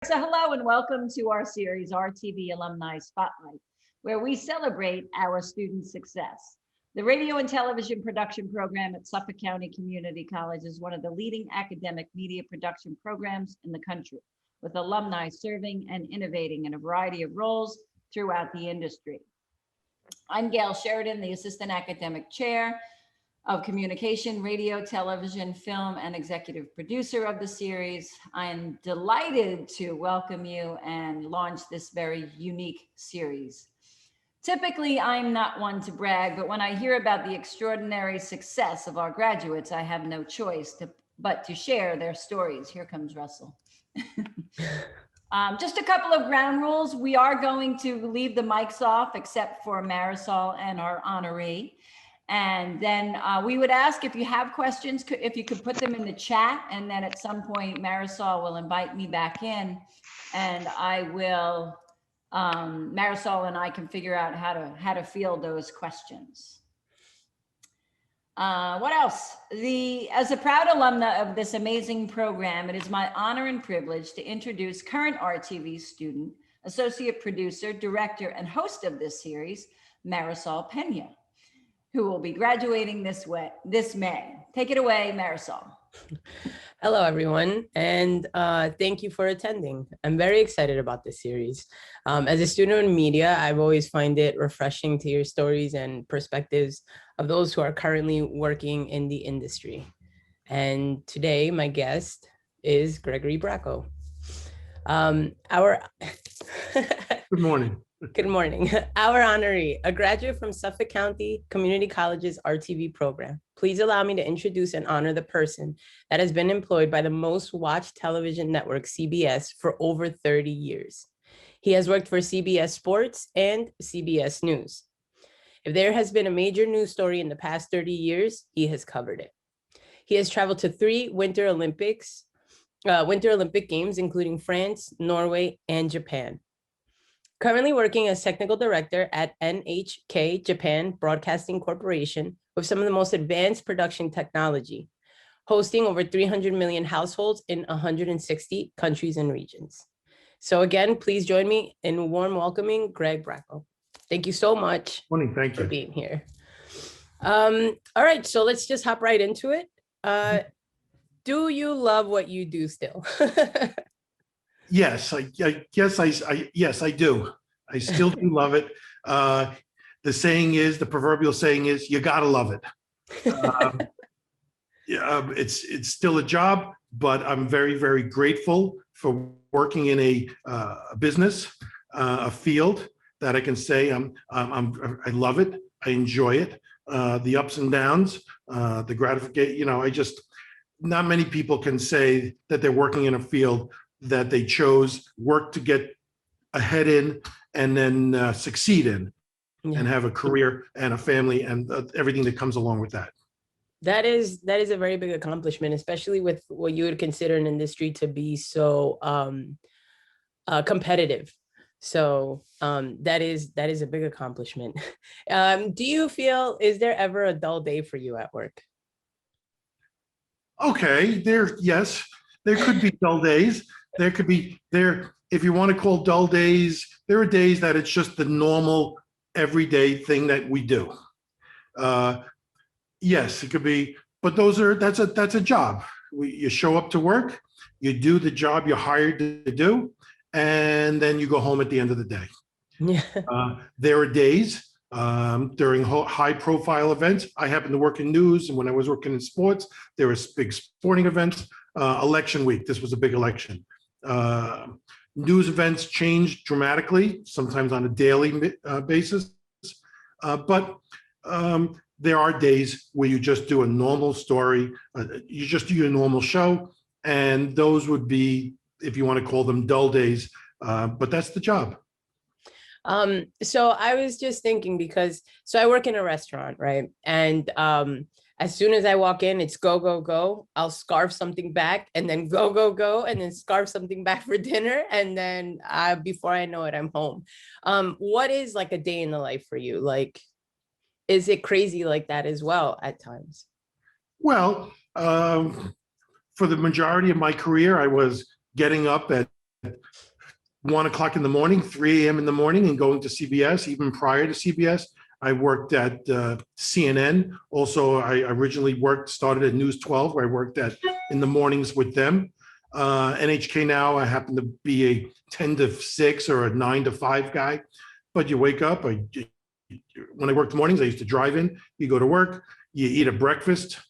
So hello and welcome to our series, RTV Alumni Spotlight, where we celebrate our students' success. The radio and television production program at Suffolk County Community College is one of the leading academic media production programs in the country, with alumni serving and innovating in a variety of roles throughout the industry. I'm Gail Sheridan, the Assistant Academic Chair of Communication, Radio, Television, Film, and Executive Producer of the series. I'm delighted to welcome you and launch this very unique series. Typically, I'm not one to brag, but when I hear about the extraordinary success of our graduates, I have no choice but to share their stories. Here comes Russell. Just a couple of ground rules. We are going to leave the mics off except for Marisol and our honoree. And then we would ask if you have questions, if you could put them in the chat, and then at some point Marisol will invite me back in, and I will, Marisol and I can figure out how to field those questions. What else? As a proud alumna of this amazing program, it is my honor and privilege to introduce current RTV student, associate producer, director, and host of this series, Marisol Pena, who will be graduating this May. Take it away, Marisol. Hello, everyone, and thank you for attending. I'm very excited about this series. As a student in media, I've always find it refreshing to hear stories and perspectives of those who are currently working in the industry. And today, my guest is Gregory Bracco. Good morning. Good morning. Our honoree, a graduate from Suffolk County Community College's RTV program. Please allow me to introduce and honor the person that has been employed by the most watched television network, CBS, for over 30 years. He has worked for CBS Sports and CBS News. If there has been a major news story in the past 30 years, he has covered it. He has traveled to 3 Winter Olympic Games, including France, Norway, and Japan. Currently working as technical director at NHK Japan Broadcasting Corporation with some of the most advanced production technology, hosting over 300 million households in 160 countries and regions. So again, please join me in warm welcoming Greg Bracco. Thank you so much For being here. All right, so let's just hop right into it. Do you love what you do still? Yes, yes, I do. I still do love it. The proverbial saying is, you gotta love it. It's still a job, but I'm very, very grateful for working in a business, a field that I can say I love it. I enjoy it. The ups and downs, the gratification. Not many people can say that they're working in a field that they chose, work to get ahead in, and then succeed in, and have a career and a family and everything that comes along with that. That is a very big accomplishment, especially with what you would consider an industry to be so competitive. So that is a big accomplishment. Do you feel, is there ever a dull day for you at work? Okay, yes, there could be dull days. If you want to call dull days, there are days that it's just the normal everyday thing that we do. Yes, it could be, but that's a job. You show up to work, you do the job you're hired to do, and then you go home at the end of the day. Yeah. There are days during high profile events. I happen to work in news, and when I was working in sports, there was big sporting events. Election week, this was a big election. News events change dramatically, sometimes on a daily basis. But there are days where you just do a normal story, you just do your normal show, and those would be, if you want to call them, dull days, but that's the job. So I was just thinking, so I work in a restaurant, right? And as soon as I walk in, it's go, go, go. I'll scarf something back and then go, go, go, and then scarf something back for dinner. And then before I know it, I'm home. What is like a day in the life for you? Like, is it crazy like that as well at times? Well, for the majority of my career, I was getting up at 1 o'clock in the morning, 3 a.m. in the morning, and going to CBS. Even prior to CBS, I worked at CNN. Also, I originally started at News 12, where I worked in the mornings with them. NHK now, I happen to be a 10 to 6 or a 9 to 5 guy. But you wake up, when I worked mornings, I used to drive in, you go to work, you eat a breakfast,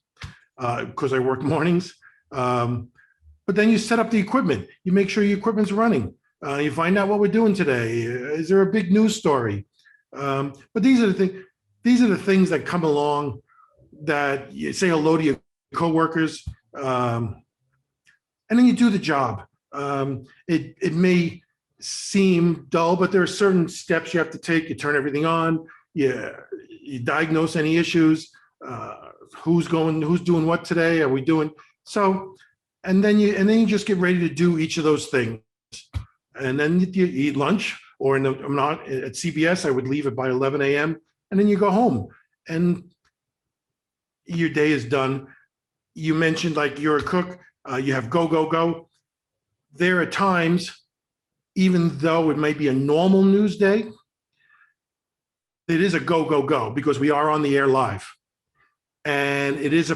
because I work mornings. But then you set up the equipment. You make sure your equipment's running. You find out what we're doing today. Is there a big news story? But these are the things that come along, that you say hello to your coworkers, and then you do the job. It may seem dull, but there are certain steps you have to take. You turn everything on. You diagnose any issues. Who's doing what today? Are we doing so? And then you just get ready to do each of those things. And then you eat lunch, or I'm not at CBS, I would leave it by 11 a.m. and then you go home and your day is done. You mentioned, like, you're a cook, you have go, go, go. There are times, even though it might be a normal news day, it is a go, go, go, because we are on the air live. And it is you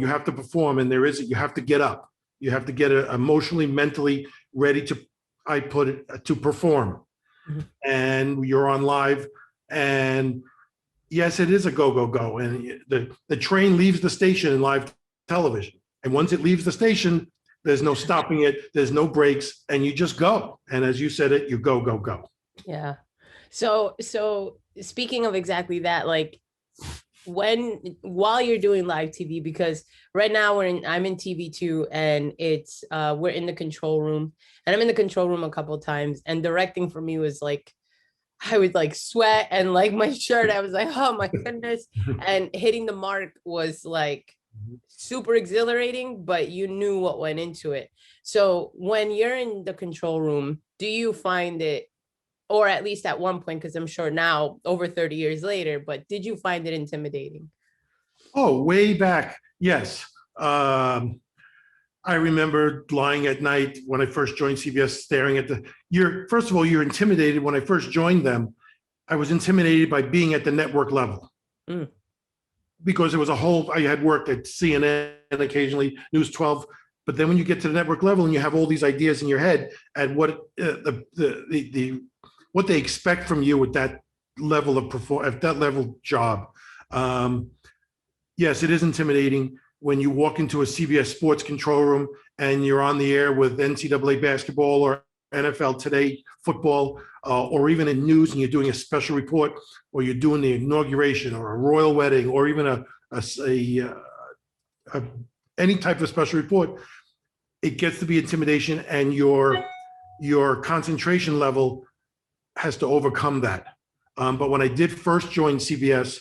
have to perform, and you have to get up. You have to get emotionally, mentally ready to perform. Mm-hmm. And you're on live, and yes, it is a go, go, go. And the train leaves the station in live television. And once it leaves the station, there's no stopping it. There's no breaks, and you just go. And as you said it, you go, go, go. Yeah. So speaking of exactly that, like, while you're doing live TV, because right now I'm in TV too, and it's we're in the control room, and I'm in the control room a couple of times, and directing for me was like, I would like sweat, and like my shirt, I was like, oh my goodness. And hitting the mark was like super exhilarating, but you knew what went into it. So when you're in the control room, do you find it, or at least at one point, because I'm sure now over 30 years later, but did you find it intimidating? Oh, way back, yes. I remember lying at night when I first joined CBS, staring at first of all, you're intimidated. When I first joined them, I was intimidated by being at the network level. Because it was I had worked at CNN occasionally, News 12, but then when you get to the network level and you have all these ideas in your head and what they expect from you at that level at that level job. Yes, it is intimidating when you walk into a CBS Sports control room and you're on the air with NCAA basketball or NFL Today football, or even in news, and you're doing a special report, or you're doing the inauguration or a royal wedding, or even any type of special report. It gets to be intimidation, and your concentration level has to overcome that. But when I did first join CBS,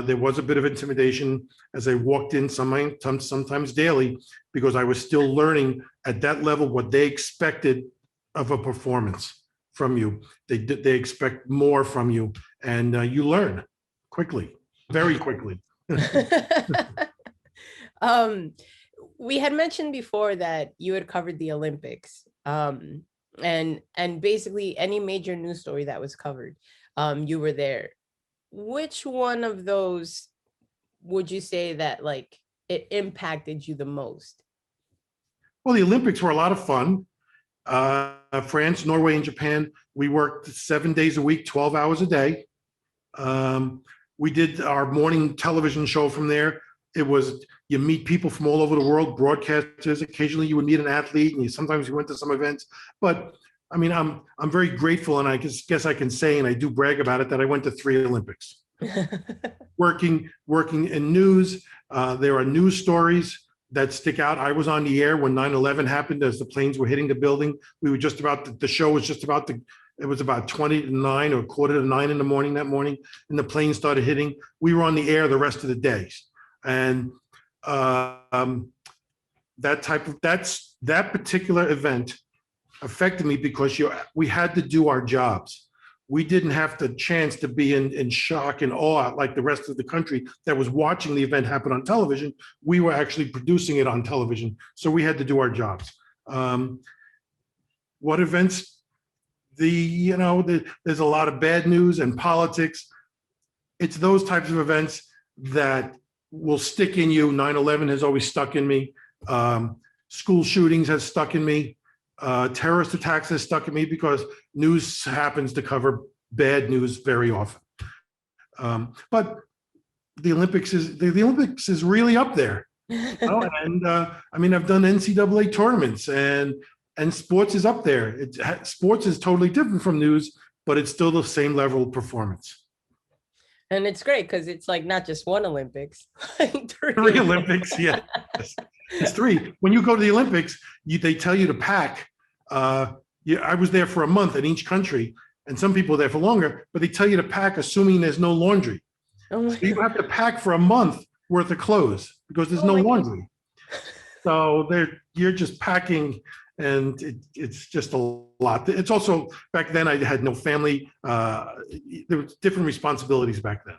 there was a bit of intimidation as I walked in sometimes daily, because I was still learning at that level what they expected of a performance from you. They expect more from you, and you learn quickly, very quickly. We had mentioned before that you had covered the Olympics. And basically any major news story that was covered, you were there. Which one of those would you say that like it impacted you the most? Well, the Olympics were a lot of fun. France, Norway, and Japan, we worked 7 days a week, 12 hours a day. We did our morning television show from there. You meet people from all over the world, broadcasters. Occasionally you would meet an athlete, and sometimes you went to some events. But I mean, I'm very grateful, and I guess I can say, and I do brag about it, that I went to 3 Olympics. Working in news, there are news stories that stick out. I was on the air when 9/11 happened, as the planes were hitting the building. We were just about the show was just about it was about 20 to 9 or quarter to 9 in the morning that morning, and the plane started hitting. We were on the air the rest of the days. And that particular event affected me because we had to do our jobs. We didn't have the chance to be in shock and awe like the rest of the country that was watching the event happen on television. We were actually producing it on television, so we had to do our jobs. what events there's a lot of bad news and politics. It's those types of events that will stick in you. 9/11 has always stuck in me. School shootings has stuck in me. Terrorist attacks has stuck in me because news happens to cover bad news very often. But the Olympics is really up there. And I mean, I've done NCAA tournaments and sports is up there. Sports is totally different from news, but it's still the same level of performance. And it's great because it's like not just one Olympics, like three Olympics, yeah. It's three. When you go to the Olympics, they tell you to pack. I was there for a month in each country, and some people are there for longer, but they tell you to pack assuming there's no laundry. Oh so you have to pack for a month worth of clothes because there's no laundry. So you're just packing, and it's just a lot. It's also, back then I had no family. There was different responsibilities back then.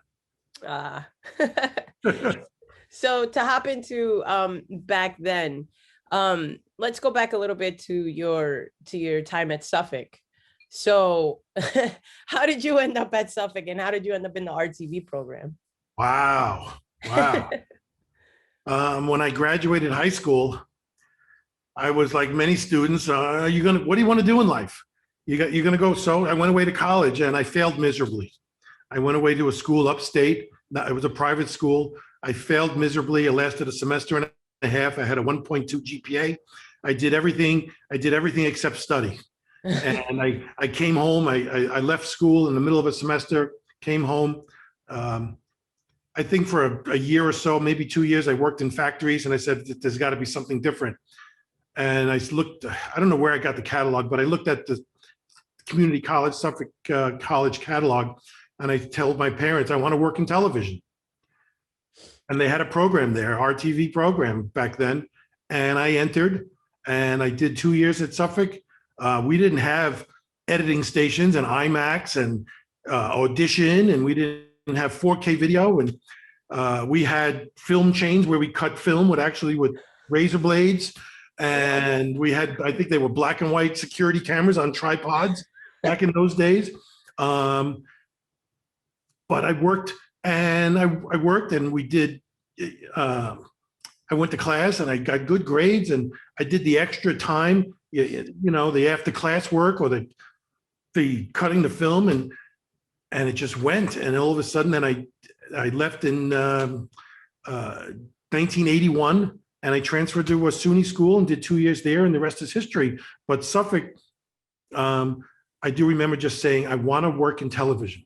So to hop into back then, let's go back a little bit to your time at Suffolk. So how did you end up at Suffolk, and how did you end up in the RTV program? Wow. When I graduated high school, I was like many students. What do you want to do in life? You're going to go. So I went away to college, and I failed miserably. I went away to a school upstate. It was a private school. I failed miserably. It lasted a semester and a half. I had a 1.2 GPA. I did everything except study. And I came home. I left school in the middle of a semester, came home. I think for a year or so, maybe 2 years, I worked in factories, and I said, there's got to be something different. And I looked, I don't know where I got the catalog, but I looked at the community college, Suffolk College catalog, and I told my parents, I want to work in television. And they had a program there, RTV program back then. And I entered, and I did 2 years at Suffolk. We didn't have editing stations and IMAX and Audition, and we didn't have 4K video. And we had film chains where we cut film with razor blades. And we had, I think they were black and white security cameras on tripods back in those days. But I worked, and we did, I went to class, and I got good grades, and I did the extra time, the after class work or the cutting the film, and it just went. And all of a sudden, then I left in 1981. And I transferred to a SUNY school and did 2 years there, and the rest is history. But Suffolk, I do remember just saying, I want to work in television,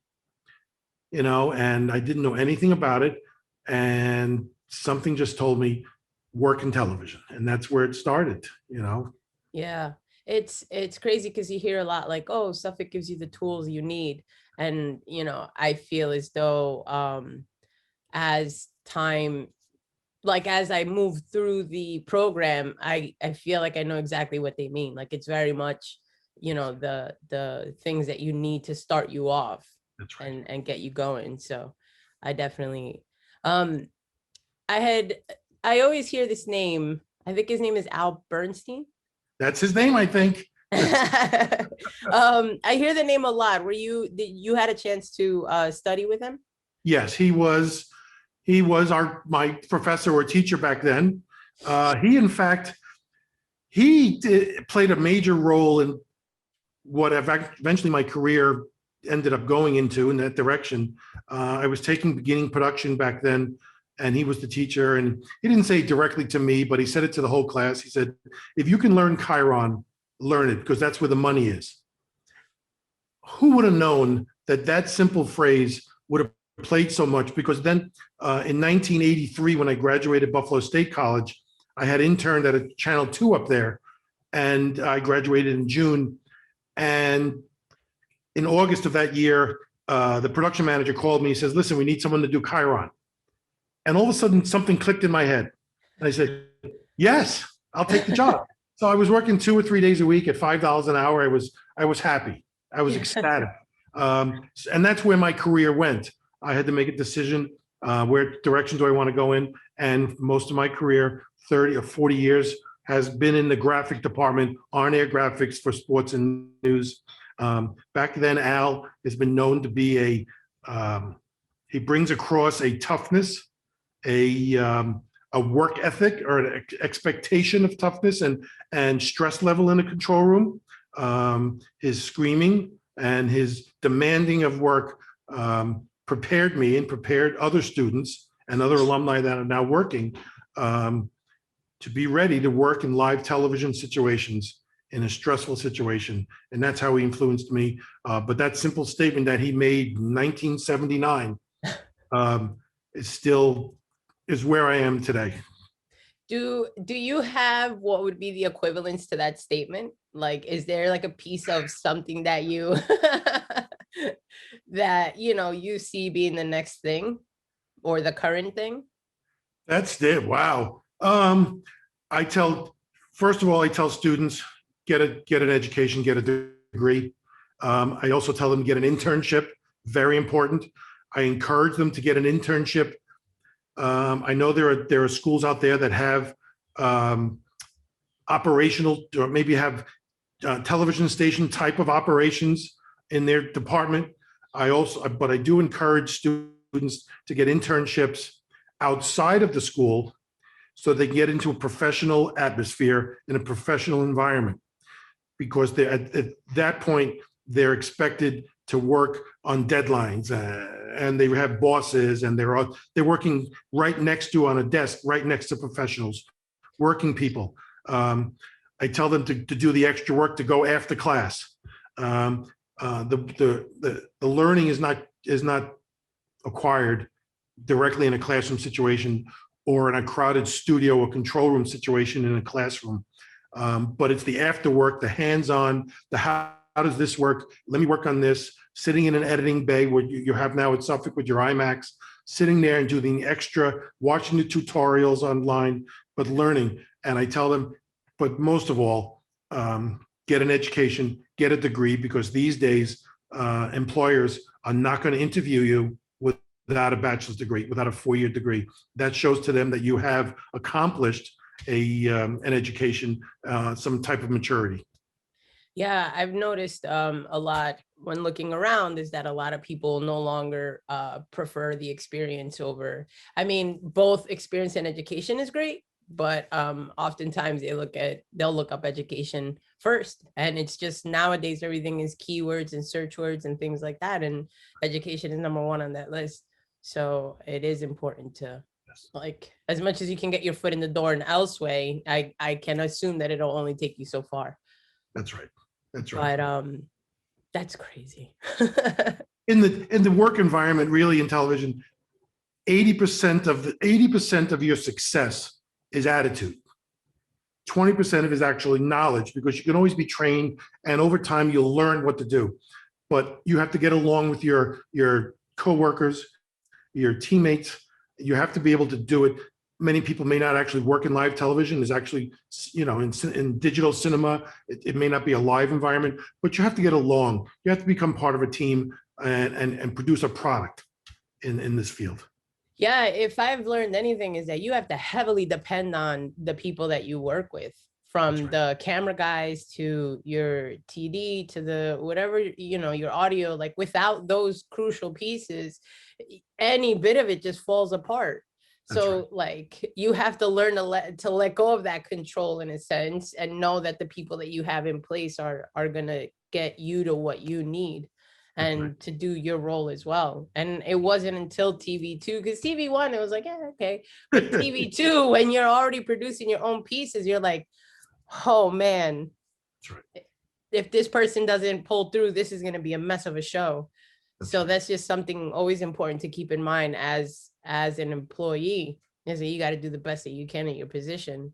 and I didn't know anything about it. And something just told me, work in television. And that's where it started, Yeah, it's crazy because you hear a lot like, oh, Suffolk gives you the tools you need. And, I feel as though as time, like as I move through the program, I feel like I know exactly what they mean. Like it's very much, the things that you need to start you off. That's right. and get you going. So I definitely, I always hear this name. I think his name is Al Bernstein. That's his name, I think. I hear the name a lot. You had a chance to study with him? Yes, he was my professor or teacher back then. He played a major role in what eventually my career ended up going into in that direction. I was taking beginning production back then, and he was the teacher. And he didn't say it directly to me, but he said it to the whole class. He said, if you can learn Chiron, learn it, because that's where the money is. Who would have known that simple phrase would have played so much? Because then in 1983, when I graduated Buffalo State College, I had interned at a Channel 2 up there, and I graduated in June. And in August of that year, the production manager called me. He says, listen, we need someone to do Chiron. And all of a sudden, something clicked in my head. And I said, yes, I'll take the job. So I was working 2 or 3 days a week at $5 an hour. I was happy. I was ecstatic. And that's where my career went. I had to make a decision, where direction do I want to go in? And most of my career, 30 or 40 years, has been in the graphic department, on-air graphics for sports and news. Back then, Al has been known to be he brings across a toughness, a work ethic or an expectation of toughness and stress level in the control room. His screaming and his demanding of work prepared me and prepared other students and other alumni that are now working to be ready to work in live television situations in a stressful situation. And that's how he influenced me. But that simple statement that he made in 1979 is where I am today. Do you have what would be the equivalence to that statement? Like, is there like a piece of something that you that you see being the next thing or the current thing? That's it. Wow. First of all, I tell students, get an education, get a degree. I also tell them to get an internship, very important. I encourage them to get an internship. I know there are schools out there that have operational or maybe have television station type of operations in their department. But I do encourage students to get internships outside of the school so they get into a professional atmosphere in a professional environment, because at that point they're expected to work on deadlines and they have bosses and they're working right next to on a desk right next to professionals, working people. I tell them to do the extra work to go after class. The learning is not acquired directly in a classroom situation or in a crowded studio or control room situation in a classroom. But it's the after work, the hands-on, the how does this work? Let me work on this. Sitting in an editing bay where you have now at Suffolk with your IMAX, sitting there and doing extra, watching the tutorials online, but learning. And I tell them, but most of all, get an education, get a degree, because these days employers are not going to interview you without a bachelor's degree, without a 4-year degree. That shows to them that you have accomplished an education, some type of maturity. Yeah, I've noticed a lot when looking around is that a lot of people no longer prefer the experience over. I mean, both experience and education is great, but oftentimes they'll look up education first. And it's just nowadays everything is keywords and search words and things like that. And education is number one on that list. So it is important to, like, as much as you can get your foot in the door in elsewhere, I can assume that it'll only take you so far. That's right. That's right. But that's crazy. In the work environment, really in television, 80% of your success is attitude. 20% of it is actually knowledge, because you can always be trained, and over time you'll learn what to do. But you have to get along with your coworkers, your teammates. You have to be able to do it. Many people may not actually work in live television. There's actually, in digital cinema, it may not be a live environment, but you have to get along. You have to become part of a team and produce a product in this field. Yeah, if I've learned anything is that you have to heavily depend on the people that you work with, from the camera guys to your TD to the whatever, your audio. Like, without those crucial pieces, any bit of it just falls apart. So like, you have to learn to let go of that control in a sense, and know that the people that you have in place are going to get you to what you need and to do your role as well. And it wasn't until TV2, because TV1, it was like, yeah, okay. But TV2, when you're already producing your own pieces, you're like, oh man, if this person doesn't pull through, this is going to be a mess of a show. So that's just something always important to keep in mind as an employee, is that you got to do the best that you can at your position,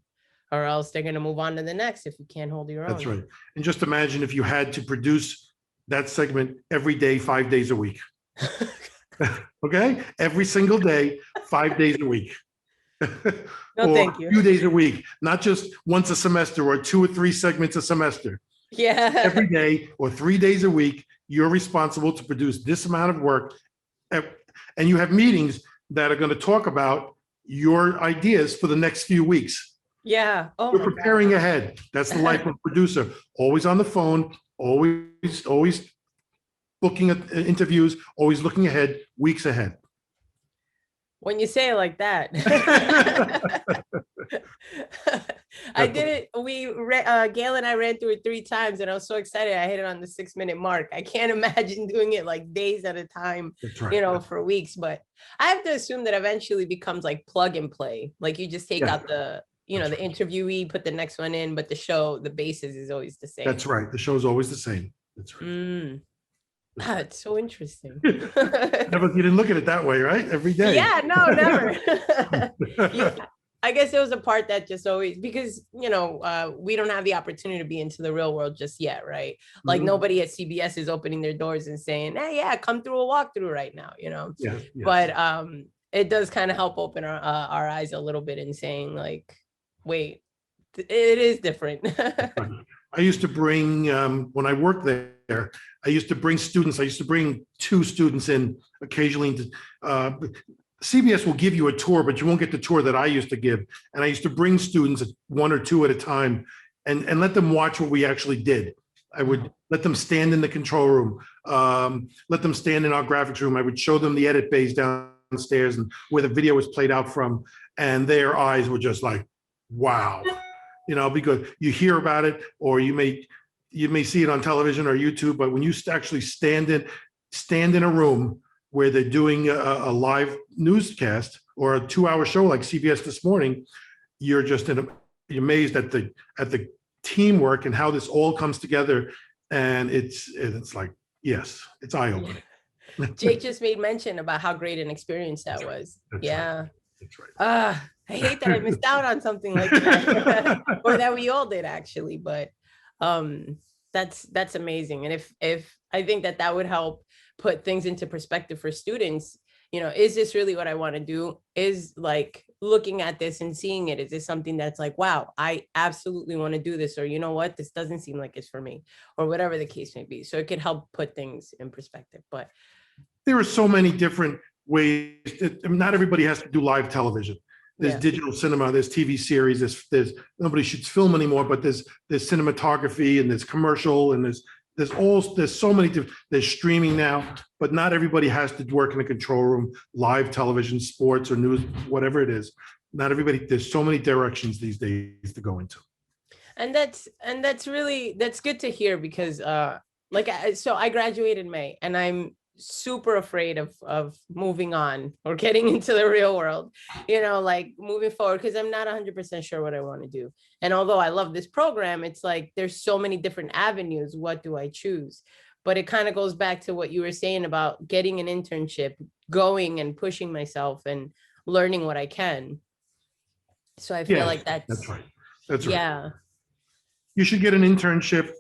or else they're going to move on to the next if you can't hold your own. That's right. And just imagine if you had to produce that segment every day, 5 days a week. Okay? Every single day, 5 days a week. No, or thank you. 2 days a week, not just once a semester or 2 or 3 segments a semester. Yeah. Every day or 3 days a week, you're responsible to produce this amount of work. And you have meetings that are going to talk about your ideas for the next few weeks. Yeah. Oh We're my God. preparing ahead. That's the life of a producer. Always on the phone, always booking interviews, always looking ahead, weeks ahead. When you say it like that. I did it. Gail and I ran through it 3 times and I was so excited. I hit it on the 6-minute mark. I can't imagine doing it like days at a time, That's right. for weeks, but I have to assume that eventually becomes like plug and play. Like you just take Yeah. out the, That's the right. interviewee, put the next one in, but the show, the basis is always the same. That's right. The show's always the same. That's right. That's right. It's so interesting. Never, you didn't look at it that way, right? Every day. Yeah, no, never. Yeah, I guess it was a part that just always, because, we don't have the opportunity to be into the real world just yet, right? Like nobody at CBS is opening their doors and saying, hey, yeah, come through a walkthrough right now, Yeah, yes. But it does kind of help open our eyes a little bit in saying like, wait, it is different. I used to bring, when I worked there, I used to bring students. I used to bring 2 students in occasionally. CBS will give you a tour, but you won't get the tour that I used to give. And I used to bring students 1 or 2 at a time and let them watch what we actually did. I would let them stand in the control room, let them stand in our graphics room. I would show them the edit bays downstairs and where the video was played out from. And their eyes were just like, wow. Because you hear about it, or you may see it on television or YouTube, but when you actually stand in a room where they're doing a live newscast or a 2-hour show like CBS This Morning, you're just you're amazed at the teamwork and how this all comes together. And it's like, yes, it's eye-opening. Jake just made mention about how great an experience that was. That's yeah. Right. That's right. I hate that I missed out on something like that, or that we all did actually, but that's amazing. And if I think that would help put things into perspective for students, is this really what I want to do? Is like looking at this and seeing it, is this something that's like, wow, I absolutely want to do this, or you know what, this doesn't seem like it's for me, or whatever the case may be. So it could help put things in perspective. But there are so many different ways. Not everybody has to do live television. There's digital cinema, there's TV series, there's nobody shoots film anymore, but there's cinematography and there's commercial and there's so many different, there's streaming now, but not everybody has to work in a control room, live television, sports or news, whatever it is. Not everybody, there's so many directions these days to go into. And that's good to hear, because so I graduated in May and I'm super afraid of moving on or getting into the real world, like moving forward, because I'm not 100% sure what I want to do. And although I love this program, it's like there's so many different avenues. What do I choose? But it kind of goes back to what you were saying about getting an internship, going and pushing myself and learning what I can. So I feel like that's right. That's right. Yeah. You should get an internship.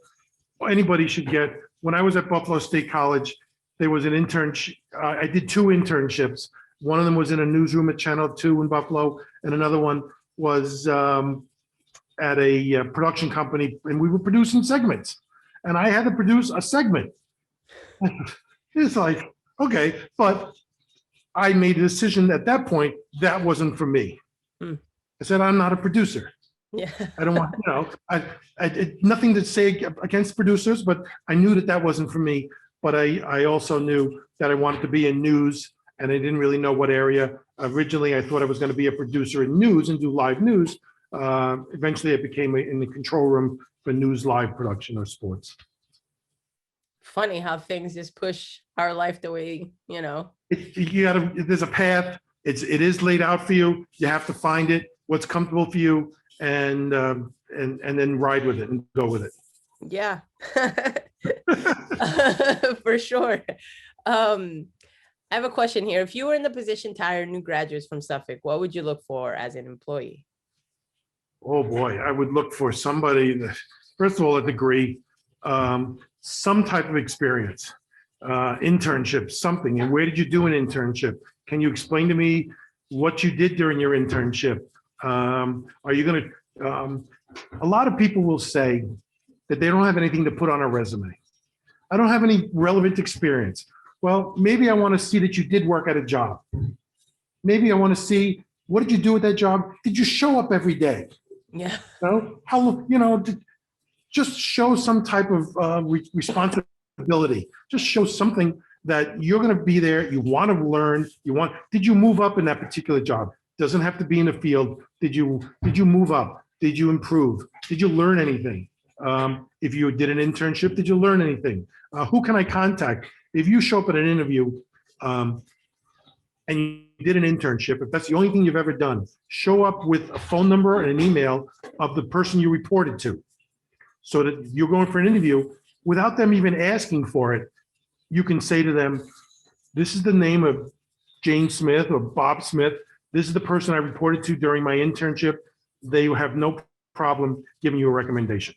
Anybody should get. When I was at Buffalo State College, there was an internship. I did 2 internships. One of them was in a newsroom at Channel 2 in Buffalo, and another one was at a production company, and we were producing segments. And I had to produce a segment. It's like, okay, but I made a decision at that point that wasn't for me. I said, I'm not a producer. Yeah. I don't want, I nothing to say against producers, but I knew that wasn't for me. But I also knew that I wanted to be in news, and I didn't really know what area. Originally, I thought I was going to be a producer in news and do live news. Eventually, I became in the control room for news live production or sports. Funny how things just push our life the way, There's a path. It is laid out for you. You have to find it, what's comfortable for you, and then ride with it and go with it. Yeah. For sure. I have a question here. If you were in the position to hire new graduates from Suffolk, what would you look for as an employee? Oh boy, I would look for somebody that, first of all, a degree, some type of experience, internship, something. And where did you do an internship? Can you explain to me what you did during your internship? Are you going to, a lot of people will say that they don't have anything to put on a resume. I don't have any relevant experience. Well, maybe I want to see that you did work at a job. Maybe I want to see, what did you do with that job? Did you show up every day? Yeah. Just show some type of responsibility. Just show something that you're going to be there. You want to learn. Did you move up in that particular job? Doesn't have to be in the field. Did you move up? Did you improve? Did you learn anything? If you did an internship, did you learn anything? Who can I contact? If you show up at an interview and you did an internship, if that's the only thing you've ever done, show up with a phone number and an email of the person you reported to, so that you're going for an interview without them even asking for it. You can say to them, this is the name of Jane Smith or Bob Smith. This is the person I reported to during my internship. They have no problem giving you a recommendation.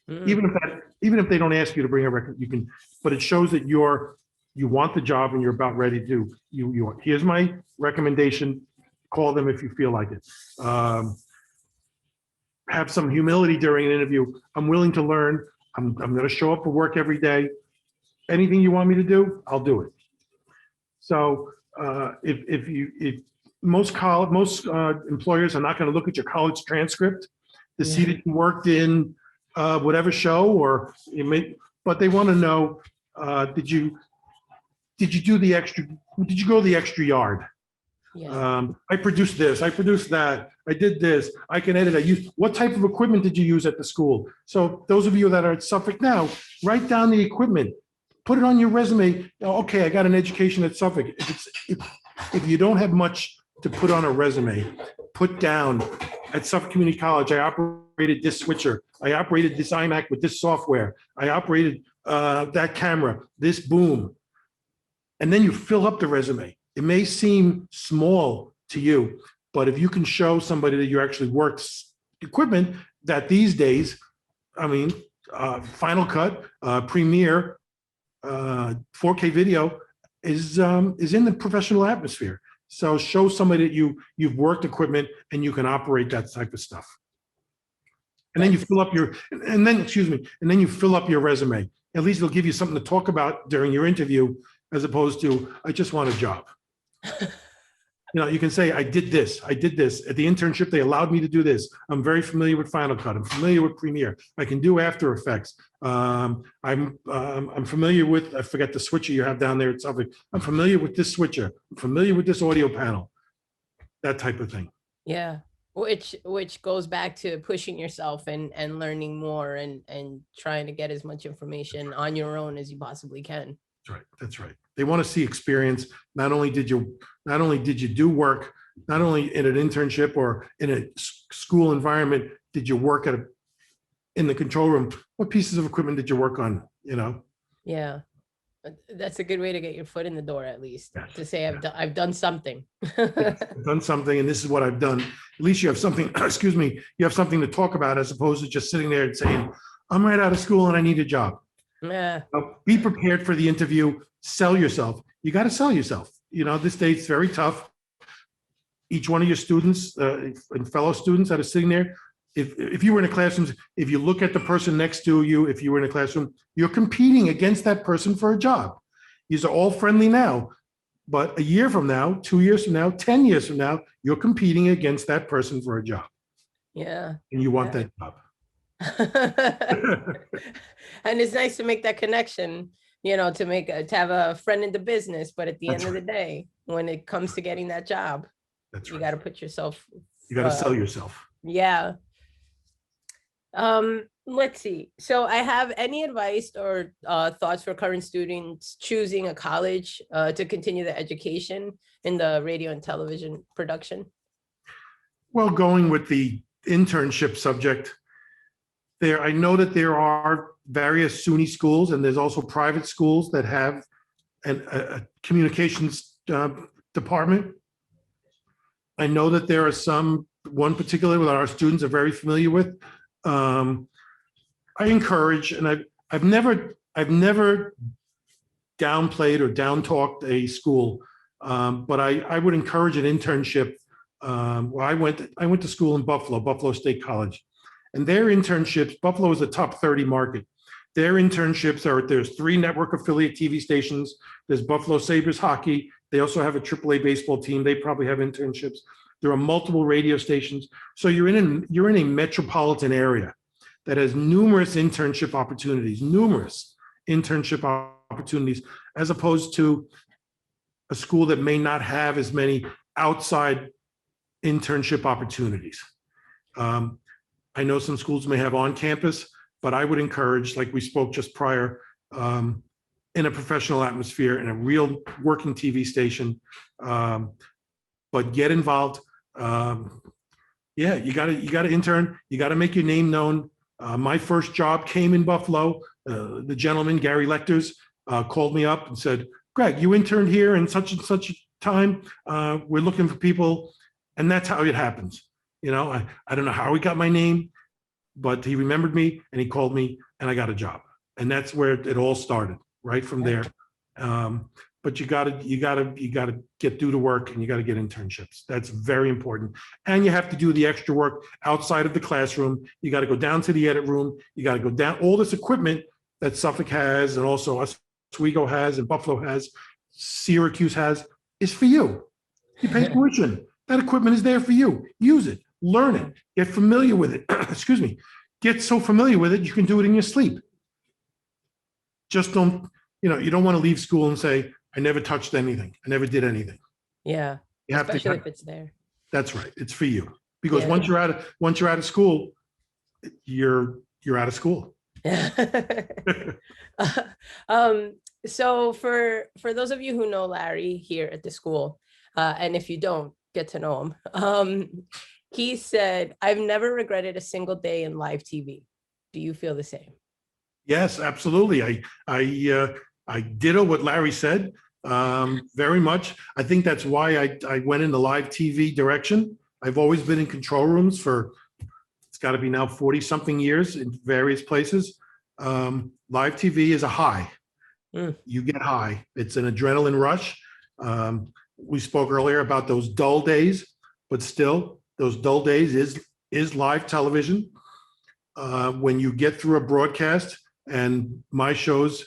Even if they don't ask you to bring a record, you can, but it shows that you want the job and you're about ready to do. Here's my recommendation. Call them if you feel like it. Have some humility during an interview. I'm willing to learn. I'm going to show up for work every day. Anything you want me to do, I'll do it. So if most employers are not going to look at your college transcript to see that you worked in whatever show, or but they want to know, did you do the extra? Did you go the extra yard? Yeah. I produced this. I produced that. I did this. I can edit. What type of equipment did you use at the school? So those of you that are at Suffolk now, write down the equipment. Put it on your resume. Okay, I got an education at Suffolk. If you don't have much to put on a resume, put down at Suffolk Community College, I operated this switcher. I operated this iMac with this software. I operated that camera, this boom. And then you fill up the resume. It may seem small to you, but if you can show somebody that you actually worked equipment, that these days, I mean, Final Cut, Premiere, 4K video is in the professional atmosphere. So show somebody that you've worked equipment and you can operate that type of stuff. And then you fill up and then you fill up your resume. At least it'll give you something to talk about during your interview, as opposed to, I just want a job. You can say, I did this. At the internship, they allowed me to do this. I'm very familiar with Final Cut. I'm familiar with Premiere. I can do After Effects. I'm familiar with, I forget the switcher you have down there at Suffolk. I'm familiar with this switcher. I'm familiar with this audio panel. That type of thing. Yeah, which goes back to pushing yourself and learning more and trying to get as much information on your own as you possibly can. That's right. They want to see experience. Not only did you do work, not only in an internship or in a school environment, did you work in the control room? What pieces of equipment did you work on? Yeah, that's a good way to get your foot in the door, at least, to say I've done something. I've done something, and this is what I've done. At least you have something. Excuse me. You have something to talk about, as opposed to just sitting there and saying, "I'm right out of school and I need a job." Yeah. Be prepared for the interview. Sell yourself. You got to sell yourself. This day it's very tough. Each one of your students and fellow students that are sitting there, if you were in a classroom, if you look at the person next to you, if you were in a classroom, you're competing against that person for a job. These are all friendly now, but a year from now, 2 years from now, 10 years from now, you're competing against that person for a job. Yeah. And you want that job. And it's nice to make that connection, to have a friend in the business, but at the end of the day, when it comes to getting that job, you got to put yourself, you got to sell yourself. Yeah. Let's see. So I have any advice or thoughts for current students choosing a college to continue their education in the radio and television production? Well, going with the internship subject, I know that there are various SUNY schools, and there's also private schools that have a communications department. I know that there are one particular that our students are very familiar with. I encourage, and I've never downplayed or down-talked a school, but I would encourage an internship. I went to school in Buffalo State College. And their internships, Buffalo is a top 30 market. Their internships there's 3 network affiliate TV stations. There's Buffalo Sabres hockey. They also have a AAA baseball team. They probably have internships. There are multiple radio stations. So you're in a metropolitan area that has numerous internship opportunities, as opposed to a school that may not have as many outside internship opportunities. I know some schools may have on campus, but I would encourage, like we spoke just prior, in a professional atmosphere, in a real working TV station, but get involved. Yeah, you gotta intern, you gotta make your name known. My first job came in Buffalo. The gentleman, Gary Lecters, called me up and said, Greg, you interned here in such and such a time. We're looking for people. And that's how it happens. I don't know how he got my name, but he remembered me and he called me and I got a job. And that's where it all started, right from there. But you gotta get through the work and you gotta get internships. That's very important. And you have to do the extra work outside of the classroom. You gotta go down to the edit room. You gotta go down, all this equipment that Suffolk has and also Oswego has and Buffalo has, Syracuse has, is for you. You pay tuition. That equipment is there for you. Use it, learn it, get familiar with it. Excuse me. Get so familiar with it, you can do it in your sleep. Just don't, you don't want to leave school and say, I never touched anything. I never did anything. Yeah, you have especially to, if it's there. That's right. It's for you. Because once you're out of school, you're out of school. So for those of you who know Larry here at the school, and if you don't, get to know him. He said, I've never regretted a single day in live TV. Do you feel the same? Yes, absolutely. I ditto what Larry said very much. I think that's why I went in the live TV direction. I've always been in control rooms for, it's got to be now 40 something years in various places. Live TV is a high. You get high. It's an adrenaline rush. We spoke earlier about those dull days, but still those dull days is live television. When you get through a broadcast, and my shows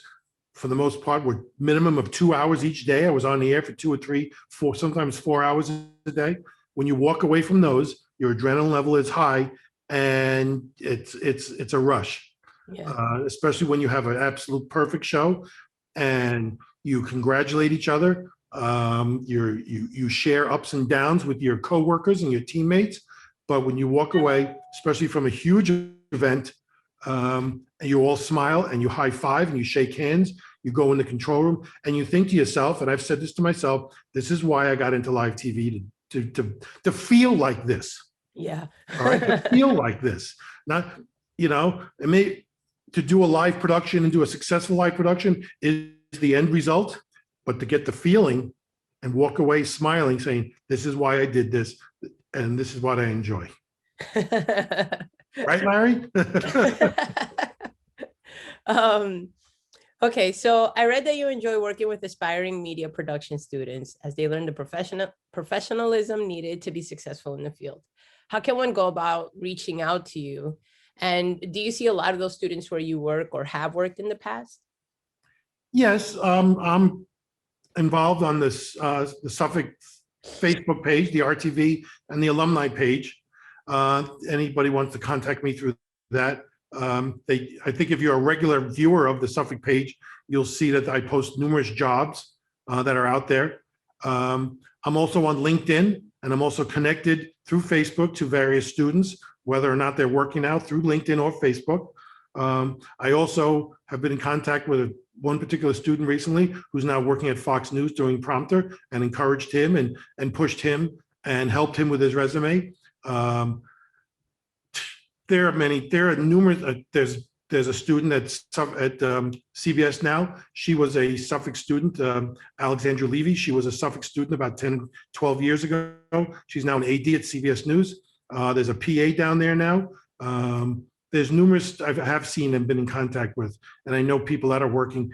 for the most part were minimum of 2 hours each day. I was on the air for 2 or 3, 4, sometimes 4 hours a day. When you walk away from those, your adrenaline level is high and it's a rush. Especially when you have an absolute perfect show and you congratulate each other. You share ups and downs with your coworkers and your teammates, but when you walk away, especially from a huge event, and you all smile and you high five and you shake hands, you go in the control room and you think to yourself, and I've said this to myself, this is why I got into live TV, to feel like this. Yeah. All right, to feel like this. Not, to do a live production and do a successful live production is the end result. But to get the feeling and walk away smiling, saying, this is why I did this, and this is what I enjoy. Right, Larry? Okay, so I read that you enjoy working with aspiring media production students as they learn the professionalism needed to be successful in the field. How can one go about reaching out to you? And do you see a lot of those students where you work or have worked in the past? Yes, I'm involved on this the Suffolk Facebook page, the RTV, and the alumni page. Anybody wants to contact me through that. I think if you're a regular viewer of the Suffolk page, you'll see that I post numerous jobs that are out there. I'm also on LinkedIn, and I'm also connected through Facebook to various students, whether or not they're working out through LinkedIn or Facebook. I also have been in contact with one particular student recently who's now working at Fox News doing prompter, and encouraged him and pushed him and helped him with his resume. There are numerous, there's a student at CBS now. She was a Suffolk student, Alexandra Levy. She was a Suffolk student about 10, 12 years ago. She's now an AD at CBS News. There's a PA down there now. There's numerous I have seen and been in contact with, and I know people that are working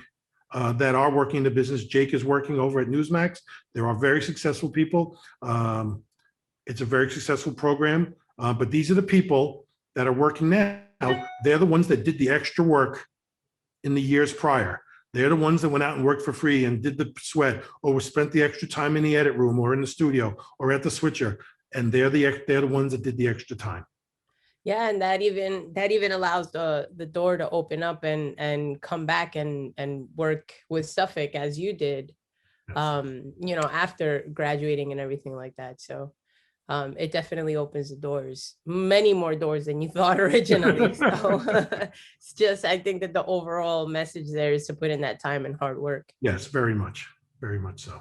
in the business. Jake is working over at Newsmax. There are very successful people. It's a very successful program, but these are the people that are working now. They're the ones that did the extra work in the years prior. They're the ones that went out and worked for free and did the sweat, or spent the extra time in the edit room or in the studio or at the switcher. and they're the ones that did the extra time. Yeah, and that even allows the door to open up and come back and work with Suffolk as you did, Yes. you know, after graduating and everything like that. So it definitely opens the doors, many more doors than you thought originally. So it's just, I think that the overall message there is to put in that time and hard work. Yes, very much so.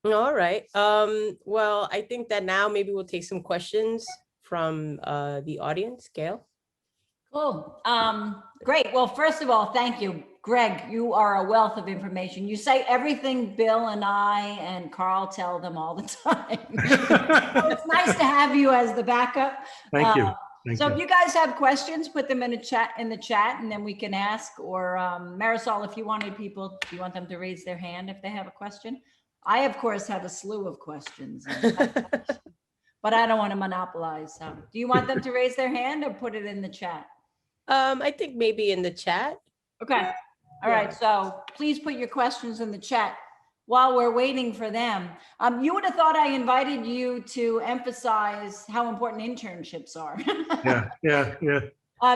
All right. Well, I think that now maybe we'll take some questions from the audience. Gail? Cool. Great. Well, first of all, thank you. Greg, you are a wealth of information. You say everything Bill and I and Carl tell them all the time. It's nice to have you as the backup. Thank you. Thank So you. if you guys have questions, put them in the chat, and then we can ask, or Marisol, if you wanted people, do you want them to raise their hand if they have a question? I, of course, have a slew of questions, but I don't want to monopolize. So do you want them to raise their hand or put it in the chat? I think maybe in the chat. Okay. All right. So please put your questions in the chat while we're waiting for them. You would have thought I invited you to emphasize how important internships are. Yeah.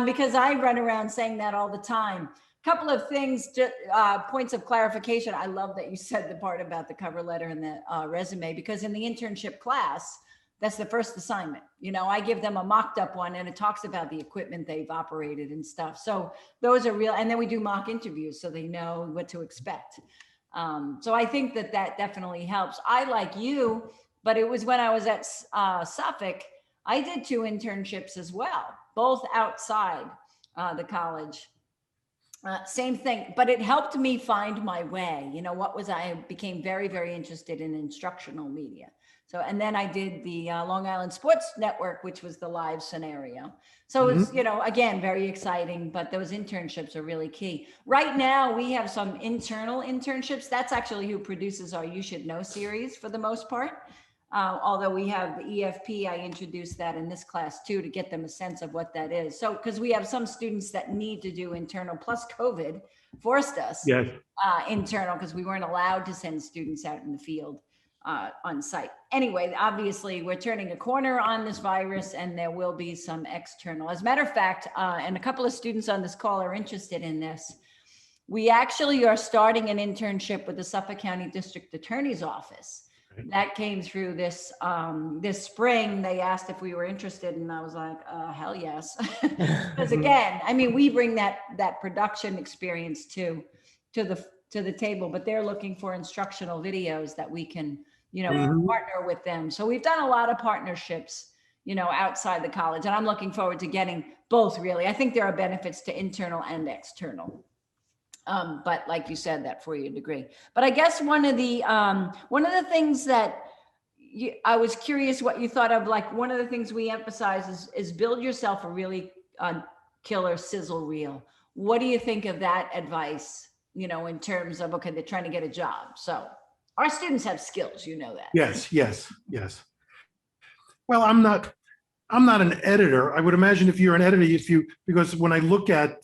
Because I run around saying that all the time. Couple of things, points of clarification. I love that you said the part about the cover letter and the resume, because in the internship class, that's the first assignment. You know, I give them a mocked up one and it talks about the equipment they've operated and stuff. So those are real. And then we do mock interviews so they know what to expect. So I think that definitely helps. I, like you, but it was when I was at Suffolk, I did 2 internships as well, both outside the college. Same thing, but it helped me find my way. You know, I became very, very interested in instructional media. So, and then I did the Long Island Sports Network, which was the live scenario. So it's, you know, again, very exciting, but those internships are really key. Right now, we have some internal internships. That's actually who produces our You Should Know series for the most part. Although we have the EFP, I introduced that in this class too, to get them a sense of what that is. So, because we have some students that need to do internal, plus COVID forced us internal, because we weren't allowed to send students out in the field on site. Anyway, obviously we're turning a corner on this virus and there will be some external. As a matter of fact, and a couple of students on this call are interested in this, we actually are starting an internship with the Suffolk County District Attorney's Office. That came through this this spring. They asked if we were interested, and I was like, hell yes. Because again, I mean, we bring that production experience to the table, but they're looking for instructional videos that we can, you know, partner with them. So we've done a lot of partnerships, you know, outside the college, and I'm looking forward to getting both. Really, I think there are benefits to internal and external. But like you said, that 4-year degree. But I guess one of the things that I was curious what you thought of, like one of the things we emphasize is build yourself a really killer sizzle reel. What do you think of that advice, you know, in terms of, okay, they're trying to get a job. So our students have skills, you know that. Yes. Well, I'm not an editor. I would imagine if you're an editor, because when I look at,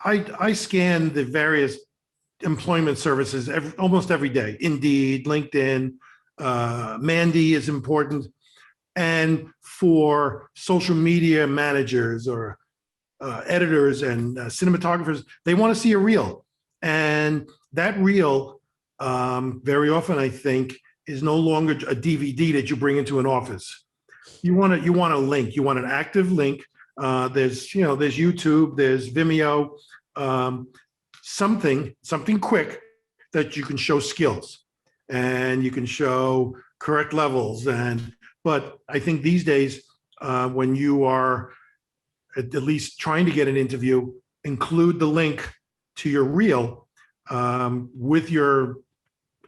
I scan the various employment services almost every day. Indeed, LinkedIn, Mandy is important. And for social media managers or editors and cinematographers, they want to see a reel. And that reel, very often, I think, is no longer a DVD that you bring into an office. You want a link. You want an active link. There's YouTube, there's Vimeo, something quick that you can show skills and you can show correct levels. But I think these days, when you are at least trying to get an interview, include the link to your reel with your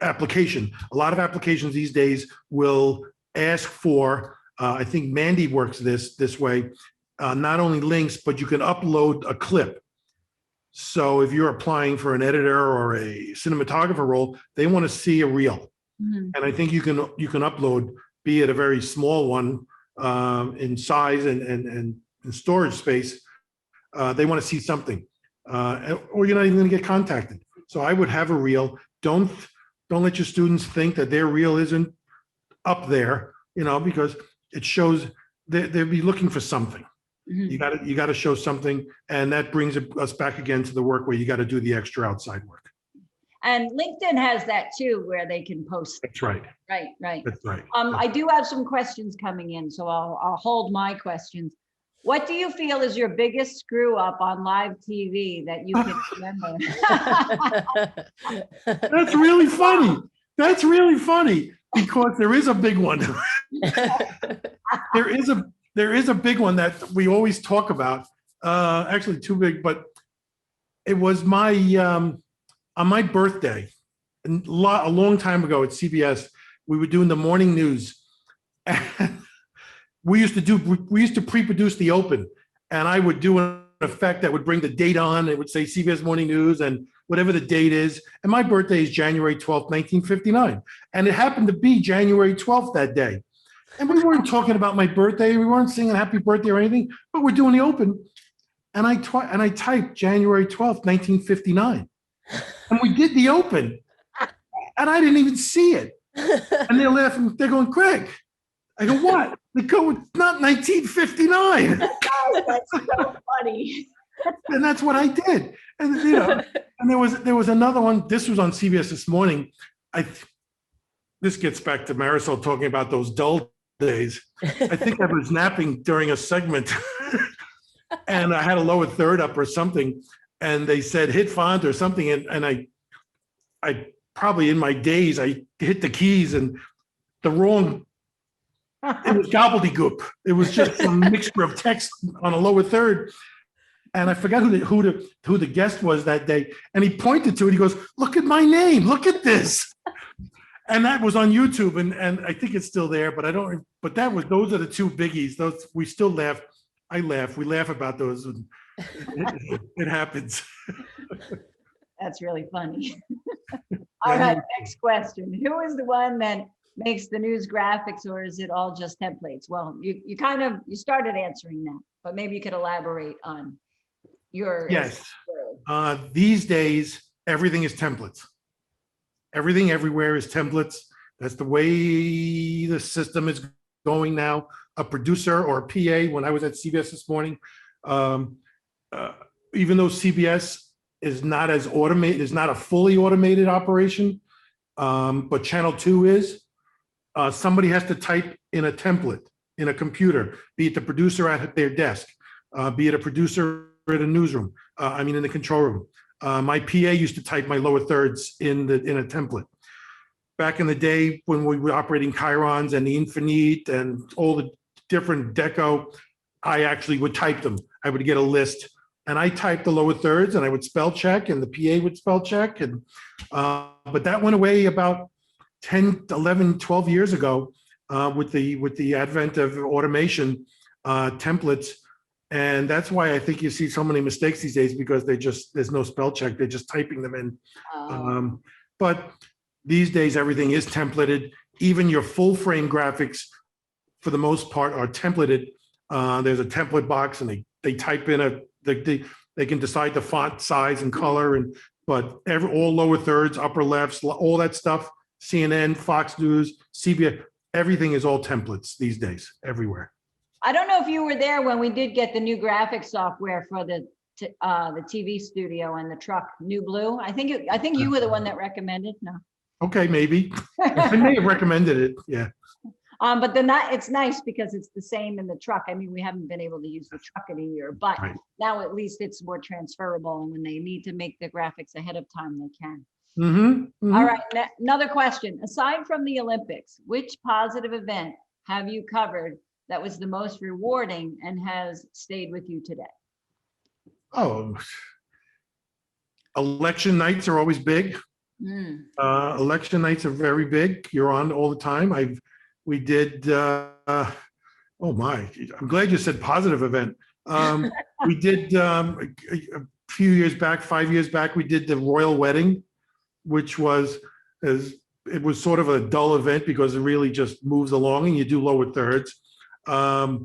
application. A lot of applications these days will ask for, I think Mandy works this way, not only links, but you can upload a clip. So if you're applying for an editor or a cinematographer role, they want to see a reel. And I think you can upload, be it a very small one in size and storage space. They want to see something, or you're not even going to get contacted. So I would have a reel. Don't let your students think that their reel isn't up there. because it shows they'll be looking for something. Mhm. You got to show something, and that brings us back again to the work where you got to do the extra outside work. And LinkedIn has that too, where they can post. That's right. Right. That's right. I do have some questions coming in, so I'll hold my questions. What do you feel is your biggest screw up on live TV that you can remember? That's really funny. That's really funny because there is a big one. There is a big one that we always talk about. Actually, too big, but it was on my birthday, a long time ago at CBS. We were doing the morning news, and we used to pre-produce the open, and I would do an effect that would bring the date on. It would say CBS Morning News and whatever the date is. And my birthday is January 12th, 1959. And it happened to be January 12th that day. And we weren't talking about my birthday. We weren't singing happy birthday or anything, but we're doing the open. And I typed January 12th, 1959. And we did the open. And I didn't even see it. And they're laughing. They're going, Greg. I go, what? They go, it's not 1959. That's so funny. And that's what I did. And and there was another one. This was on CBS this morning. This gets back to Marisol talking about those dull days. I think I was napping during a segment, and I had a lower third up or something, and they said hit font or something, and I probably in my daze I hit the keys and the wrong. It was gobbledygook. It was just a mixture of text on a lower third. And I forgot who the guest was that day. And he pointed to it. He goes, look at my name. Look at this. And that was on YouTube. And I think it's still there, but those are the two biggies. Those, we still laugh. I laugh. We laugh about those. It happens. That's really funny. All right, next question. Who is the one that makes the news graphics, or is it all just templates? Well, you started answering that, but maybe you could elaborate on your. Yes. These days, everything is templates. Everything everywhere is templates. That's the way the system is going now. A producer or a PA, when I was at CBS this morning, even though CBS is not as automated, is not a fully automated operation, but Channel 2 is. Somebody has to type in a template in a computer, be it the producer at their desk, be it a producer at a newsroom, in the control room. My PA used to type my lower thirds in a template. Back in the day when we were operating Chirons and the Infinite and all the different deco, I actually would type them. I would get a list and I typed the lower thirds and I would spell check and the PA would spell check. And but that went away about 10, 11, 12 years ago with the advent of automation templates. And that's why I think you see so many mistakes these days, because there's no spell check. They're just typing them in. But these days, everything is templated. Even your full frame graphics, for the most part, are templated. There's a template box and they type in they can decide the font size and color, but all lower thirds, upper lefts, all that stuff, CNN, Fox News, CBS, everything is all templates these days, everywhere. I don't know if you were there when we did get the new graphics software for the TV studio and the truck, New Blue. I think you were the one that recommended. No. Okay, maybe. I may have recommended it. Yeah. But it's nice because it's the same in the truck. I mean, we haven't been able to use the truck in a year, but now at least it's more transferable. And when they need to make the graphics ahead of time, they can. Mm-hmm. All right. Another question. Aside from the Olympics, which positive event have you covered that was the most rewarding and has stayed with you today? Oh, election nights are always big. Election nights are very big. You're on all the time. We did, oh my, I'm glad you said positive event. We did a few years back, 5 years back, we did the royal wedding, which was, it was sort of a dull event because it really just moves along and you do lower thirds. I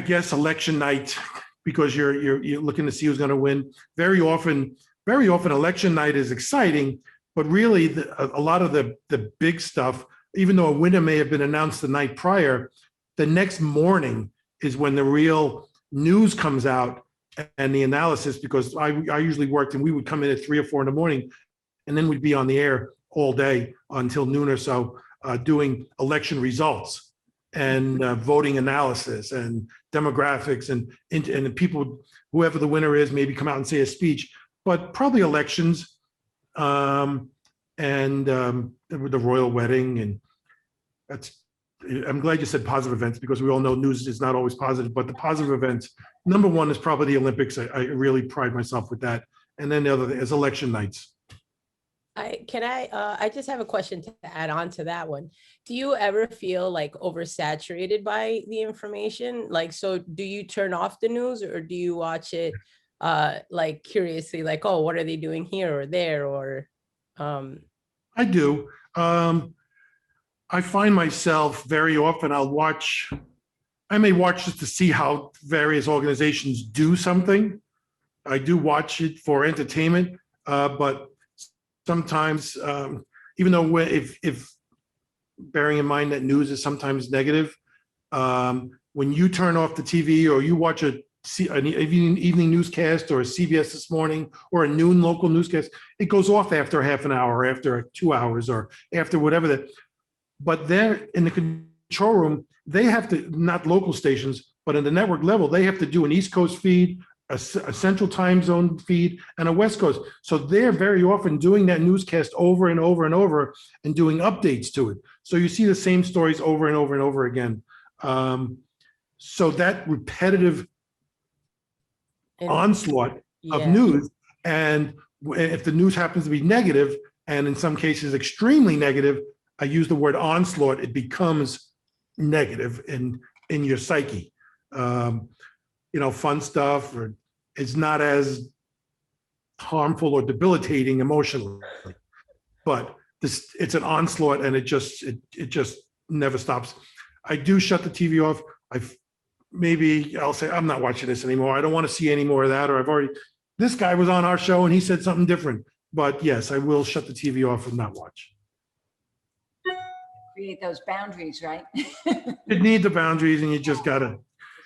guess election night, because you're looking to see who's going to win. Very often election night is exciting, but really a lot of the big stuff even though a winner may have been announced the night prior, the next morning is when the real news comes out and the analysis, because I usually worked and we would come in at 3 or 4 in the morning, and then we'd be on the air all day until noon or so, doing election results and voting analysis and demographics and people, whoever the winner is, maybe come out and say a speech, but probably elections and the royal wedding. And I'm glad you said positive events, because we all know news is not always positive, but the positive events, number one is probably the Olympics. I really pride myself with that. And then the other thing is election nights. I just have a question to add on to that one. Do you ever feel like oversaturated by the information? Like, so do you turn off the news, or do you watch it like curiously, like, oh, what are they doing here or there? Or I do. I find myself very often I may watch just to see how various organizations do something. I do watch it for entertainment, but sometimes, even though if bearing in mind that news is sometimes negative, when you turn off the TV or you watch an evening newscast or a CBS This Morning or a noon local newscast, it goes off after a half an hour, or after 2 hours, or after whatever that. But they're in the control room, they have to, not local stations, but at the network level, they have to do an East Coast feed, a central time zone feed, and a West Coast. So they're very often doing that newscast over and over and over and doing updates to it. So you see the same stories over and over and over again. So that repetitive onslaught of news, and if the news happens to be negative, and in some cases extremely negative, I use the word onslaught, it becomes negative in your psyche. Fun stuff or it's not as harmful or debilitating emotionally, but it's an onslaught, and it just never stops. I do shut the TV off. Maybe I'll say, I'm not watching this anymore. I don't want to see any more of that. Or this guy was on our show and he said something different. But yes, I will shut the TV off and not watch. Create those boundaries, right? You need the boundaries, and you just gotta.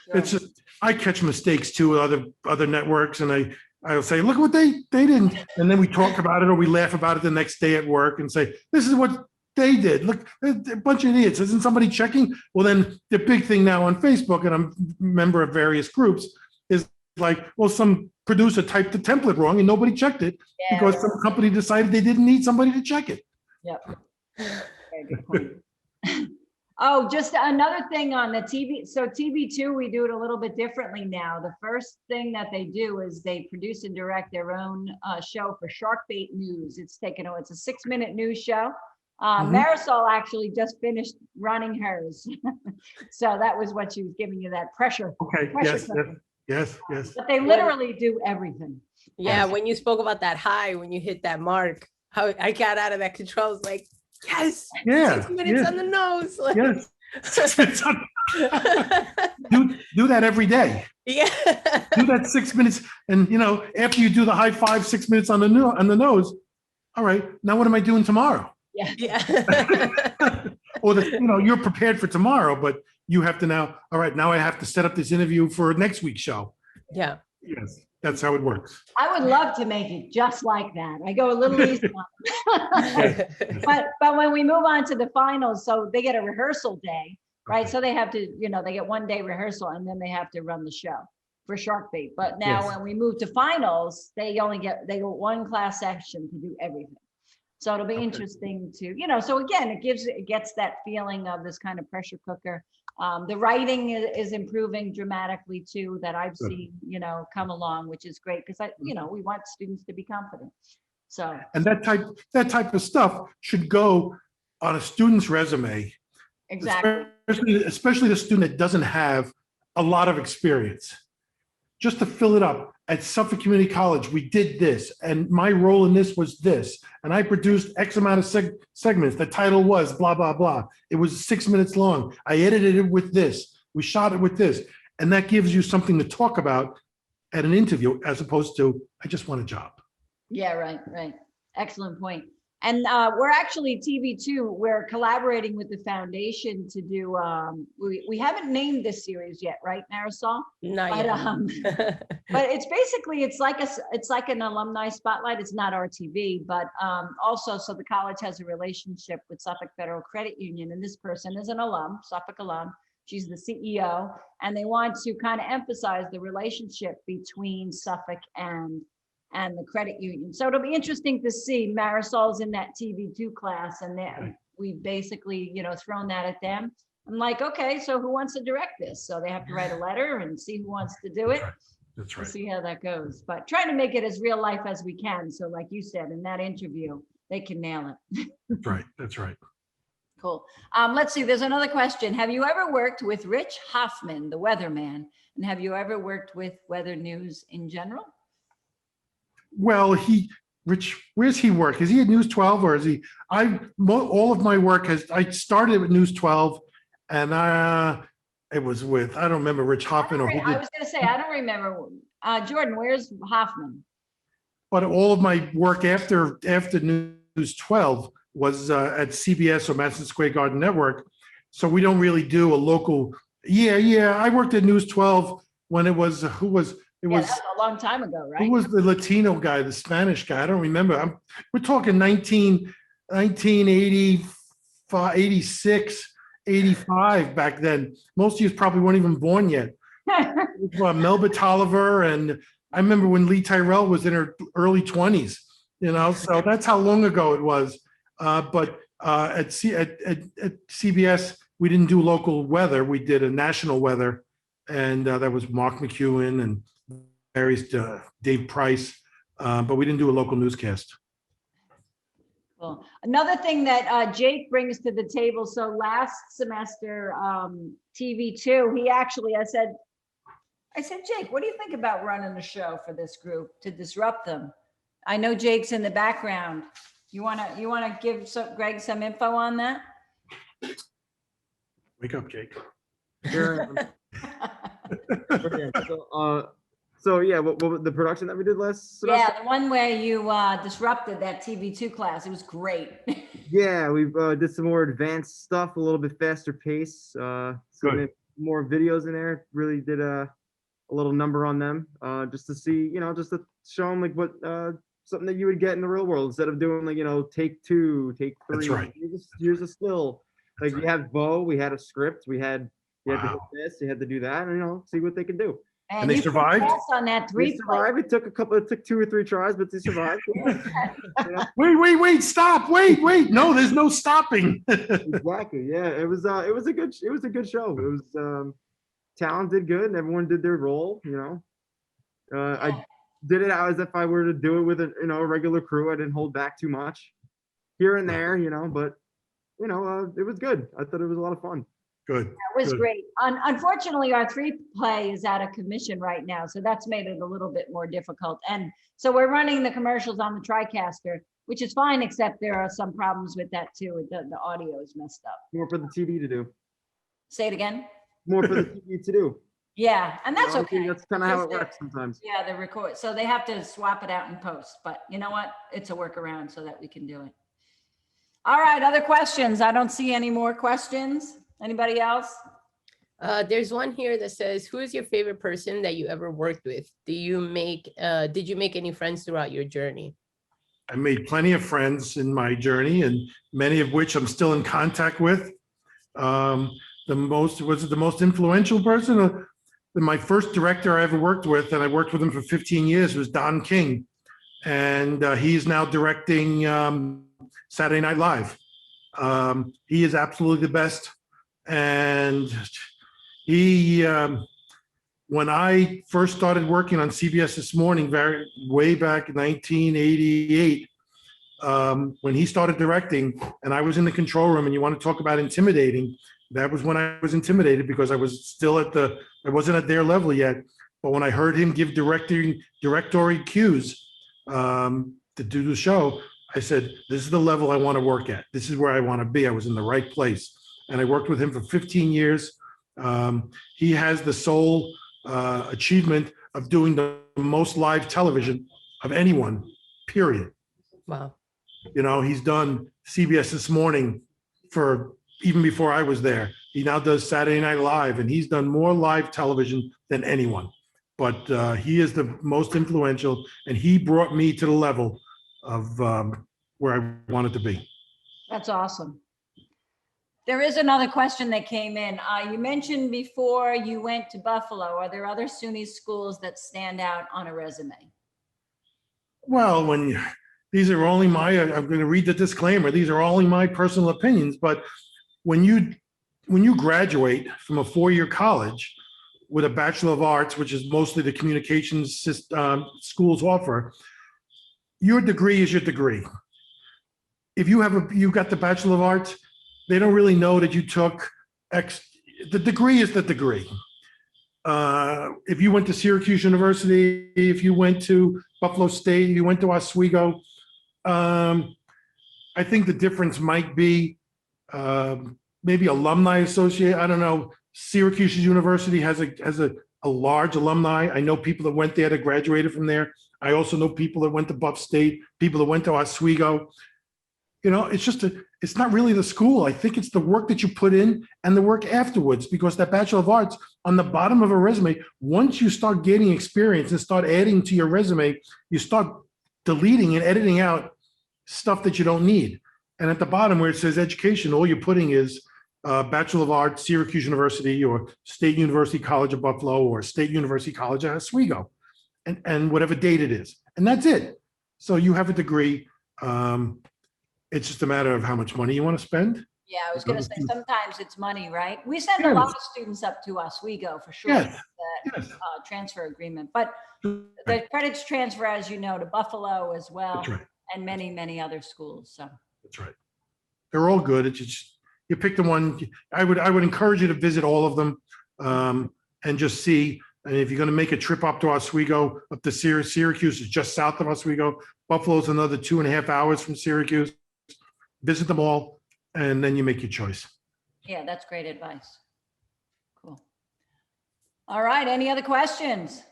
Sure. It's just, I catch mistakes too with other networks, and I'll say, look what they didn't, and then we talk about it or we laugh about it the next day at work and say, this is what they did. Look, they're a bunch of idiots. Isn't somebody checking? Well, then the big thing now on Facebook, and I'm a member of various groups, is like, well, some producer typed the template wrong and nobody checked it because some company decided they didn't need somebody to check it. Yep. Very good point. Oh, just another thing on the TV. So TV2, we do it a little bit differently now. The first thing that they do is they produce and direct their own show for Sharkbait News. It's a 6-minute news show. Marisol actually just finished running hers. So that was what she was giving you, that pressure. Okay, yes. But they literally do everything. Yeah, when you spoke about that high, when you hit that mark, how I got out of that control, I was like, yes, 6 minutes on the nose. Like, yes. 6 minutes on. do that every day. Yeah. Do that 6 minutes. And after you do the high five, 6 minutes on the nose, all right, now what am I doing tomorrow? Yeah. Or you're prepared for tomorrow, but you have to now, all right, now I have to set up this interview for next week's show. Yeah. Yes, that's how it works. I would love to make it just like that. I go a little easy on it. But when we move on to the finals, so they get a rehearsal day, right? Okay. So they have to, they get 1 day rehearsal and then they have to run the show for Sharkbait. But now when we move to finals, they get one class session to do everything. So it'll be interesting to, so again, it gets that feeling of this kind of pressure cooker. The writing is improving dramatically too, that I've seen, come along, which is great because we want students to be confident. So, and that type of stuff should go on a student's resume. Exactly. Especially the student that doesn't have a lot of experience, just to fill it up. At Suffolk Community College, we did this, and my role in this was this, and I produced X amount of segments. The title was blah, blah, blah. It was 6 minutes long. I edited it with this. We shot it with this. And that gives you something to talk about at an interview, as opposed to, I just want a job. Yeah, right. Excellent point. And we're actually TV2, we're collaborating with the foundation to do, we haven't named this series yet, right, Marisol? Not But, yet. but it's basically, it's like an alumni spotlight. It's not RTV, but also, so the college has a relationship with Suffolk Federal Credit Union, and this person is an alum, Suffolk alum. She's the CEO, and they want to kind of emphasize the relationship between Suffolk and the credit union. So it'll be interesting to see. Marisol's in that TV2 class, and then we've basically, thrown that at them. I'm like, okay, so who wants to direct this? So they have to write a letter and see who wants to do it. That's We'll right. see how that goes. But trying to make it as real life as we can. So like you said, in that interview, they can nail it. That's right. That's right. Cool. Let's see, there's another question. Have you ever worked with Rich Hoffman, the weatherman? And have you ever worked with weather news in general? Well, Rich, where's he work? Is he at News 12 or is he? All of my work I started with News 12, and it was with, I don't remember Rich Hoffman or who I did, was gonna say, I don't remember. Jordan, where's Hoffman? but all of my work after News 12 was at CBS or Madison Square Garden Network. So we don't really do a local. Yeah. I worked at News 12 when it was, that was a long time ago, right? who was the Latino guy, the Spanish guy? I don't remember. We're talking 1985, 86, 85 back then. Most of you probably weren't even born yet. Melba Tolliver, and I remember when Lee Tyrell was in her early 20s, so that's how long ago it was. But at CBS, we didn't do local weather. We did a national weather, and that was Mark McEwen and various Dave Price, but we didn't do a local newscast. Cool. Another thing that Jake brings to the table. So last semester, TV2, he actually, I said, Jake, what do you think about running a show for this group to disrupt them? I know Jake's in the background. You wanna give Greg some info on that? Wake up, Jake. Sure. So yeah, what the production that we did last semester? Yeah, the one where you disrupted that TV2 class. It was great. Yeah, we did some more advanced stuff, a little bit faster pace. Some more videos in there. Really did a little number on them, just to see, just to show them like what something that you would get in the real world instead of doing like take 2, take 3. That's right. Here's a still. Like you have Bo, we had a script, you had to hit Wow. this, you had to do that, and see what they could do. And they you survived? passed on that They 3 survived. It took 2 or 3 tries, but they survived. Wait, stop. Wait. No, there's no stopping. Exactly. Yeah, it was a good show. It was talent did good, and everyone did their role. I did it as if I were to do it with a regular crew. I didn't hold back too much here and there, but it was good. I thought it was a lot of fun. Good. That was good. great. Unfortunately, our 3 play is out of commission right now, so that's made it a little bit more difficult. And so we're running the commercials on the TriCaster, which is fine, except there are some problems with that too. The audio is messed up. More for the TV to do. Say it again. More for the TV to do. Yeah, and that's okay. That's kind of how it Just works sometimes. Yeah, the record. So they have to swap it out in post, but you know what? It's a workaround so that we can do it. All right, other questions? I don't see any more questions. Anybody else? There's one here that says, who is your favorite person that you ever worked with? Did you make any friends throughout your journey? I made plenty of friends in my journey, and many of which I'm still in contact with. The most influential person? My first director I ever worked with, and I worked with him for 15 years, was Don King. And he's now directing Saturday Night Live. He is absolutely the best. And he, when I first started working on CBS This Morning, way back in 1988, when he started directing, and I was in the control room, and you want to talk about intimidating, that was when I was intimidated because I was still I wasn't at their level yet. But when I heard him give directorial cues to do the show, I said, this is the level I want to work at. This is where I want to be. I was in the right place. And I worked with him for 15 years. He has the sole achievement of doing the most live television of anyone, period. Wow. You know, he's done CBS This Morning for even before I was there. He now does Saturday Night Live, and he's done more live television than anyone. But he is the most influential, and he brought me to the level of where I wanted to be. That's awesome. There is another question that came in. You mentioned before you went to Buffalo. Are there other SUNY schools that stand out on a resume? Well, these are only I'm going to read the disclaimer. These are only my personal opinions, but when you graduate from a four-year college with a Bachelor of Arts, which is mostly the communications schools offer, your degree is your degree. If you've got the Bachelor of Arts, they don't really know that you took the degree is the degree. If you went to Syracuse University, if you went to Buffalo State, if you went to Oswego, I think the difference might be maybe alumni associate. I don't know. Syracuse University has a large alumni. I know people that went there that graduated from there. I also know people that went to Buff State, people that went to Oswego. You know, it's not really the school. I think it's the work that you put in and the work afterwards, because that Bachelor of Arts on the bottom of a resume, once you start gaining experience and start adding to your resume, you start deleting and editing out stuff that you don't need. And at the bottom where it says education, all you're putting is Bachelor of Arts, Syracuse University, or State University College of Buffalo, or State University College of Oswego, and whatever date it is. And that's it. So you have a degree. It's just a matter of how much money you want to spend. Yeah, I was going to say, sometimes it's money, right? We send a lot of students up to Oswego for sure, Yes. that transfer agreement. But the credits transfer, as you know, to Buffalo as well, That's right. and many, many other schools. So That's right. They're all good. It's just, you pick the one. I would encourage you to visit all of them and just see. And if you're going to make a trip up to Oswego, up to Syracuse is just south of Oswego. Buffalo's another 2.5 hours from Syracuse. Visit them all, and then you make your choice. yeah, that's great advice. Cool. All right. Any other questions?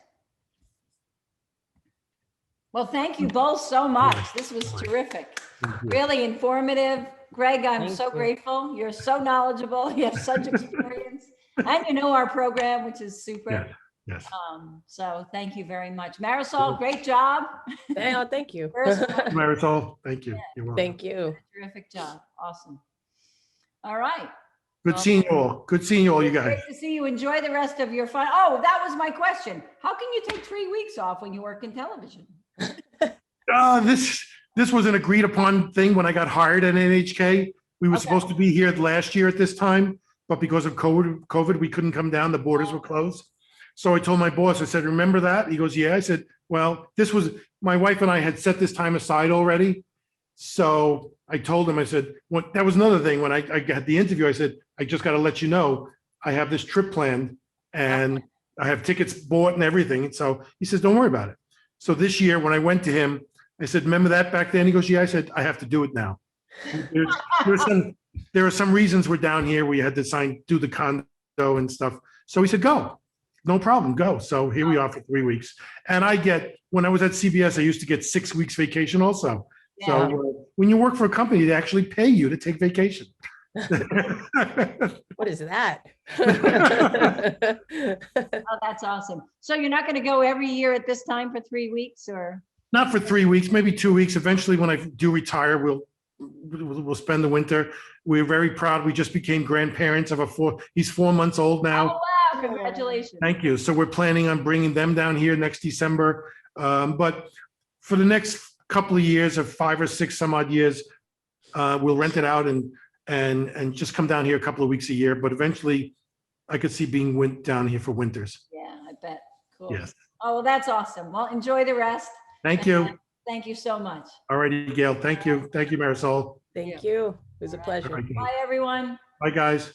Well, thank you both so much. This was terrific. Really informative. Greg, I'm so grateful. You're so knowledgeable. You have such experience, and you know our program, which is super. Yeah. Yes. So thank you very much. Marisol, great job. Thank you. First of all, Marisol, thank you. You're welcome. Thank you. terrific job. Awesome. All right. Good seeing you all. Good seeing you all, you guys. Great to see you. Enjoy the rest of your fun. Oh, that was my question. How can you take 3 weeks off when you work in television? This was an agreed upon thing when I got hired at NHK. We were supposed to be here last year at this time, but because of COVID, we couldn't come down. The borders were closed. So I told my boss, I said, remember that? He goes, yeah. I said, well, my wife and I had set this time aside already. So I told him, I said, that was another thing. When I got the interview, I said, I just got to let you know, I have this trip planned and I have tickets bought and everything. So he says, don't worry about it. So this year when I went to him, I said, remember that back then? He goes, yeah. I said, I have to do it now. There are some reasons we're down here. We had to do the condo and stuff. So he said, go. No problem, go. So here we are for 3 weeks. And when I was at CBS, I used to get 6 weeks vacation also. Yeah. So when you work for a company, they actually pay you to take vacation. What is that? Oh, that's awesome. So you're not going to go every year at this time for 3 weeks, or? Not for 3 weeks, maybe 2 weeks. Eventually, when I do retire, we'll spend the winter. We're very proud. We just became grandparents of he's 4 months old now. Oh, wow. Congratulations. Thank you. So we're planning on bringing them down here next December. But for the next couple of years, of 5 or 6 some odd years, we'll rent it out and just come down here a couple of weeks a year. But eventually I could see being down here for winters. Yeah, I bet. Cool. Yes. Oh, well, that's awesome. Well, enjoy the rest. Thank you. Thank you so much. All righty, Gail. Thank you. Thank you, Marisol. Thank you. It was a pleasure. All right, Bye, everyone. bye, guys.